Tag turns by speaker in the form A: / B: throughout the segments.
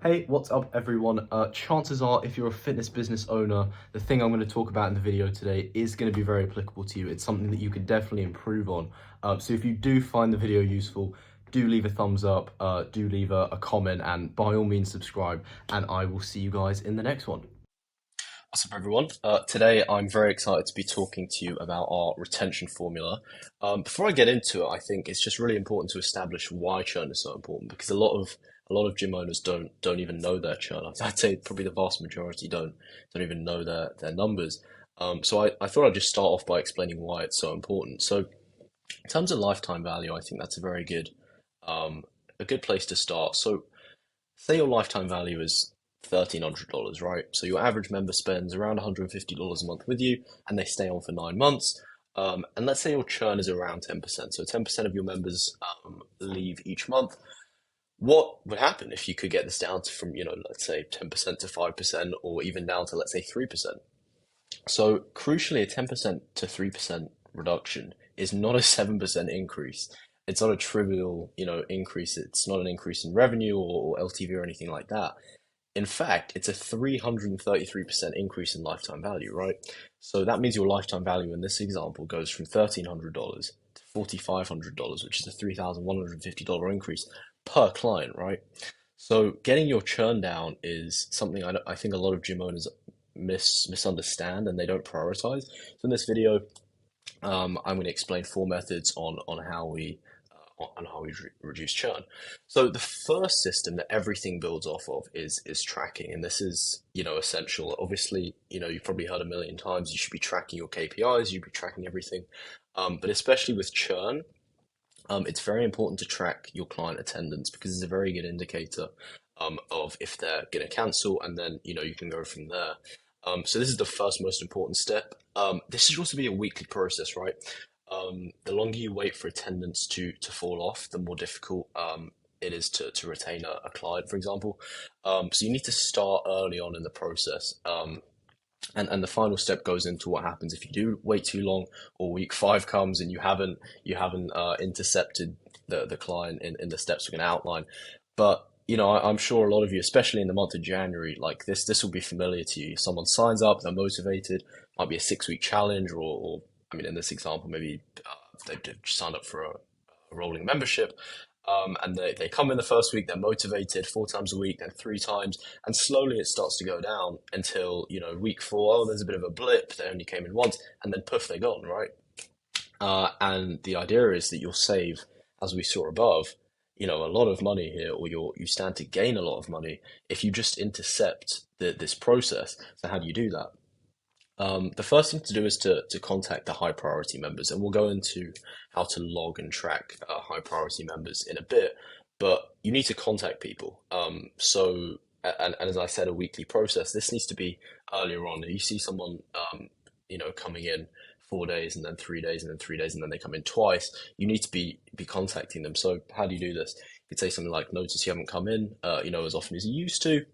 A: Hey, what's up everyone? Chances are if you're a fitness business owner, the thing I'm going to talk about in the video today is going to be very applicable to you. It's something that you could definitely improve on. So if you do find the video useful, do leave a thumbs up, do leave a comment, and by all means subscribe, and I will see you guys in the next one. What's up everyone? Today I'm very excited to be talking to you about our retention formula. Before I get into it, I think it's just really important to establish why churn is so important, because a lot of gym owners don't even know their churn. I'd say probably the vast majority don't even know their numbers. So I thought I'd just start off by explaining why it's so important. So in terms of lifetime value, I think that's um, a good place to start. So say your lifetime value is $1,300, right? So your average member spends around $150 a month with you, and they stay on for 9 months. And let's say your churn is around 10%. So 10% of your members leave each month. What would happen if you could get this down to from, let's say 10% to 5%, or even down to, let's say, 3%? So crucially, a 10% to 3% reduction is not a 7% increase. It's not a trivial, increase. It's not an increase in revenue or LTV or anything like that. In fact, it's a 333% increase in lifetime value, right? So that means your lifetime value in this example goes from $1,300 to $4,500, which is a $3,150 increase per client, right? So getting your churn down is something I think a lot of gym owners misunderstand and they don't prioritize. So in this video, I'm going to explain four methods on how we reduce churn. So the first system that everything builds off of is tracking, and this is essential. Obviously, you've probably heard a million times you should be tracking your KPIs, you should be tracking everything, but especially with churn, it's very important to track your client attendance because it's a very good indicator of if they're going to cancel, and then you can go from there. So this is the first most important step. This should also be a weekly process, right? The longer you wait for attendance to fall off, the more difficult it is to retain a client, for example. So you need to start early on in the process. And the final step goes into what happens if you do wait too long, or week five comes and you haven't intercepted the client in the steps we're going to outline. But I'm sure a lot of you, especially in the month of January, like this will be familiar to you. Someone signs up, they're motivated, might be a 6 week challenge, or I mean, in this example, maybe they've signed up for a rolling membership. And they come in the first week, they're motivated 4 times a week, then 3 times, and slowly it starts to go down until, week four, oh, there's a bit of a blip, they only came in once, and then poof, they're gone, right? And the idea is that you'll save, as we saw above, a lot of money here, or you stand to gain a lot of money if you just intercept this process. So how do you do that? The first thing to do is to contact the high priority members, and we'll go into how to log and track high priority members in a bit. But you need to contact people. And as I said, a weekly process. This needs to be earlier on. You see someone, coming in 4 days, and then 3 days, and then 3 days, and then they come in twice. You need to be contacting them. So how do you do this? You could say something like, "Notice you haven't come in, as often as you used to."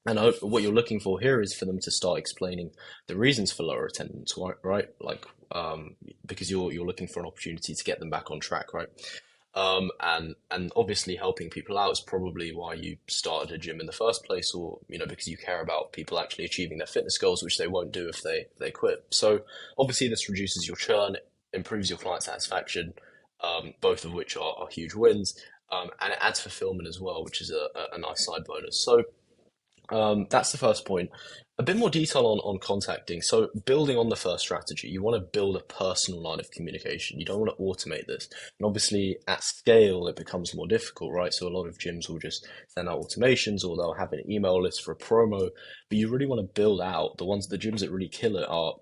A: And what you're looking for here is for them to start explaining the reasons for lower attendance, right? Like, because you're looking for an opportunity to get them back on track, right? And obviously helping people out is probably why you started a gym in the first place, or because you care about people actually achieving their fitness goals, which they won't do if they quit. So obviously this reduces your churn, improves your client satisfaction, both of which are huge wins, and it adds fulfillment as well, which is a nice side bonus. So. That's the first point. A bit more detail on contacting. So, building on the first strategy, you want to build a personal line of communication. You don't want to automate this. And obviously, at scale, it becomes more difficult, right? So, a lot of gyms will just send out automations, or they'll have an email list for a promo. But you really want to build out the gyms that really kill it are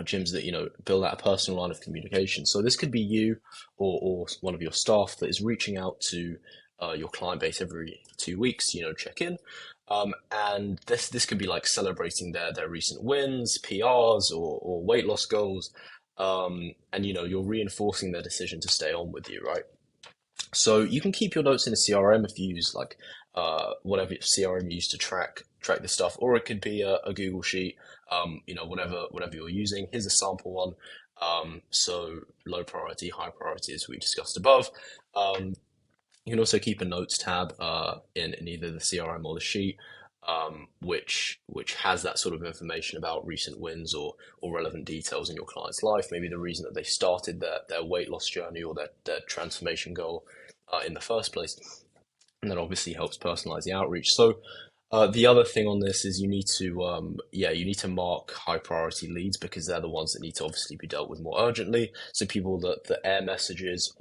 A: gyms that build out a personal line of communication. So this could be you or one of your staff that is reaching out to your client base every 2 weeks, check in. And this could be like celebrating their recent wins, PRs, or weight loss goals. And you're reinforcing their decision to stay on with you, right? So you can keep your notes in a CRM if you use like whatever CRM you use to track this stuff, or it could be a Google sheet, whatever you're using. Here's a sample one. So low priority, high priority, as we discussed above. You can also keep a notes tab in either the CRM or the sheet, which has that sort of information about recent wins or relevant details in your client's life. Maybe the reason that they started their weight loss journey or their transformation goal in the first place. And that obviously helps personalize the outreach. So the other thing on this is you need to mark high priority leads because they're the ones that need to obviously be dealt with more urgently. So people that air messages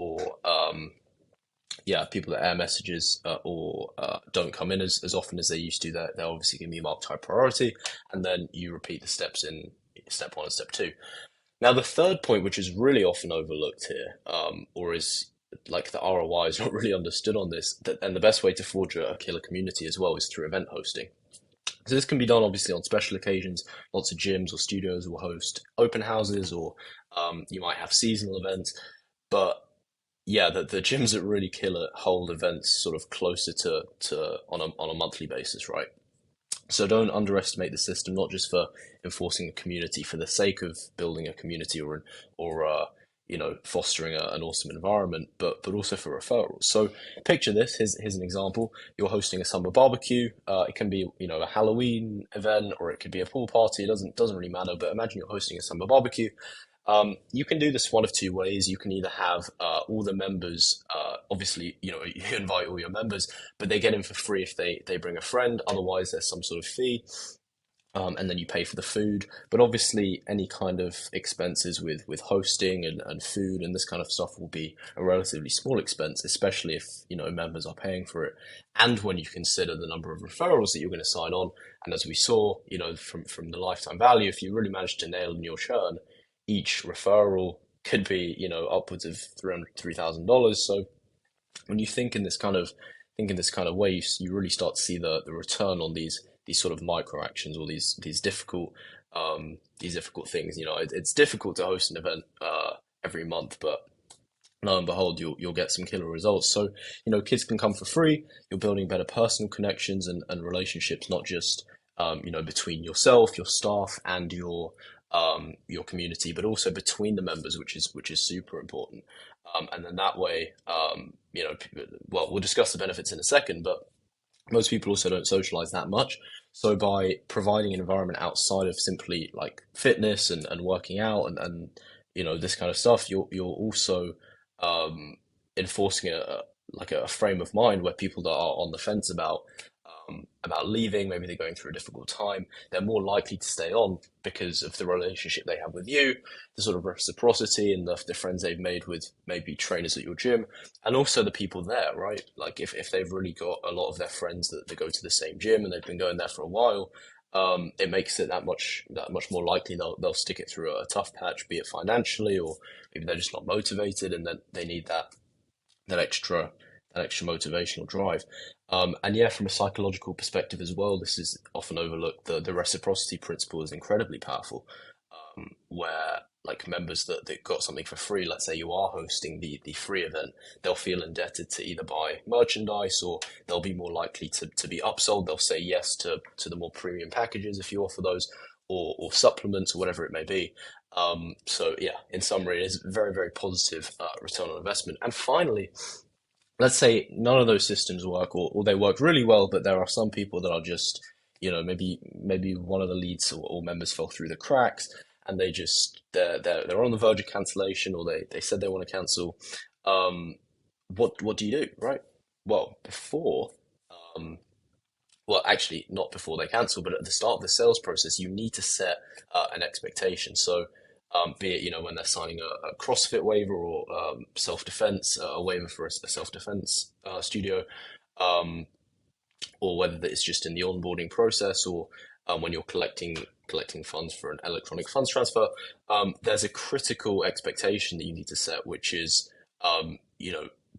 A: people that air messages or don't come in as often as they used to, they're obviously going to be marked high priority. And then you repeat the steps in step one and step two. Now, the third point, which is really often overlooked here, or is like the ROI is not really understood on this, and the best way to forge a killer community as well is through event hosting. So this can be done obviously on special occasions. Lots of gyms or studios will host open houses, or you might have seasonal events. But yeah, the gyms that really kill it hold events sort of closer to on a monthly basis, right? So don't underestimate the system, not just for enforcing a community for the sake of building a community or fostering an awesome environment, but also for referrals. So picture this. Here's an example. You're hosting a summer barbecue. It can be a Halloween event or it could be a pool party. It doesn't really matter. But imagine you're hosting a summer barbecue. You can do this one of two ways. You can either have all the members, obviously, you invite all your members, but they get in for free if they bring a friend. Otherwise, there's some sort of fee, and then you pay for the food. But obviously, any kind of expenses with hosting and food and this kind of stuff will be a relatively small expense, especially if members are paying for it. And when you consider the number of referrals that you're going to sign on, and as we saw, from the lifetime value, if you really manage to nail in your churn, each referral could be, upwards of $3,000. So when you think in this kind of way, you really start to see the return on these sort of micro actions or these difficult things. It's difficult to host an event every month, but lo and behold, you'll get some killer results. So kids can come for free. You're building better personal connections and relationships, not just between yourself, your staff, and your community, but also between the members, which is super important. And then that way, well, we'll discuss the benefits in a second, but most people also don't socialize that much. So by providing an environment outside of simply like fitness and working out and this kind of stuff, you're also enforcing a frame of mind where people that are on the fence about leaving, maybe they're going through a difficult time, they're more likely to stay on because of the relationship they have with you, the sort of reciprocity and the friends they've made with maybe trainers at your gym, and also the people there, right? Like if they've really got a lot of their friends that go to the same gym and they've been going there for a while, it makes it that much more likely they'll stick it through a tough patch, be it financially or maybe they're just not motivated and then they need that extra motivational drive. And yeah, from a psychological perspective as well, this is often overlooked. The reciprocity principle is incredibly powerful, where like members that got something for free, let's say you are hosting the free event, they'll feel indebted to either buy merchandise or they'll be more likely to be upsold. They'll say yes to the more premium packages if you offer those or supplements or whatever it may be. So yeah, in summary, it is very, very positive return on investment. And finally, let's say none of those systems work or they work really well, but there are some people that are just, maybe one of the leads or members fell through the cracks and they're on the verge of cancellation or they said they want to cancel. Um, what do you do, right? Well, um, actually not before they cancel, but at the start of the sales process, you need to set an expectation. So be it when they're signing a CrossFit waiver or self-defense a waiver for a self-defense studio, um, or whether it's just in the onboarding process or when you're collecting funds for an electronic funds transfer, there's a critical expectation that you need to set, which is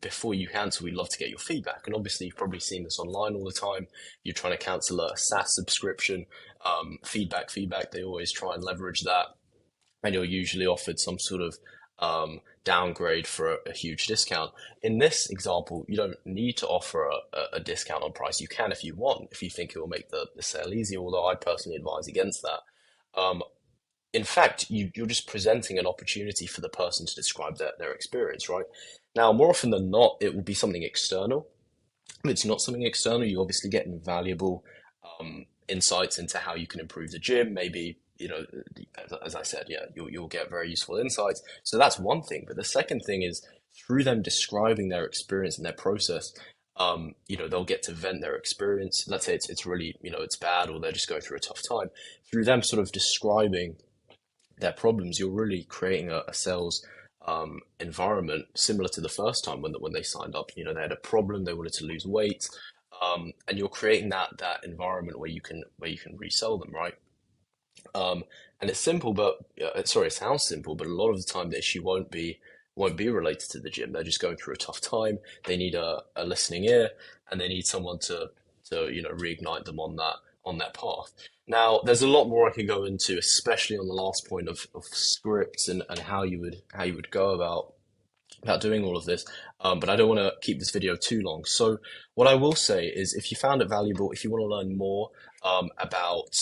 A: before you cancel, we'd love to get your feedback. And obviously, you've probably seen this online all the time. You're trying to cancel a SaaS subscription, feedback. They always try and leverage that and you're usually offered some sort of downgrade for a huge discount. In this example, you don't need to offer a discount on price. You can if you want, if you think it will make the sale easier, although I personally advise against that. Um, in fact, you're just presenting an opportunity for the person to describe their experience, right? Now, more often than not, it will be something external. If it's not something external, you obviously get invaluable insights into how you can improve the gym. Maybe, as I said, yeah, you'll get very useful insights. So that's one thing. But the second thing is through them describing their experience and their process, they'll get to vent their experience. Let's say it's really, it's bad or they're just going through a tough time. Through them sort of describing their problems, you're really creating a sales environment similar to the first time when they signed up. They had a problem, they wanted to lose weight, and you're creating that environment where you can resell them, right? And it's simple, but sorry, it sounds simple, but a lot of the time the issue won't be related to the gym. They're just going through a tough time. They need a listening ear, and they need someone to reignite them on that path. Now, there's a lot more I could go into, especially on the last point of scripts and how you would go about doing all of this. But I don't want to keep this video too long. So what I will say is, if you found it valuable, if you want to learn more about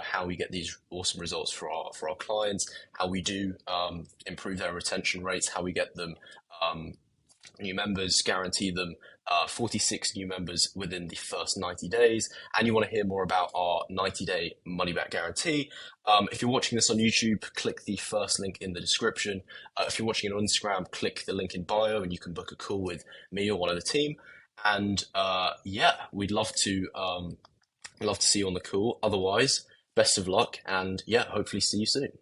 A: how we get these awesome results for our clients, how we do improve their retention rates, how we get them new members, guarantee them 46 new members within the first 90 days, and you want to hear more about our 90-day money-back guarantee, if you're watching this on YouTube, click the first link in the description. If you're watching it on Instagram, click the link in bio, and you can book a call with me or one of the team. And yeah, we'd love to see you on the call. Otherwise, best of luck, and yeah, hopefully see you soon.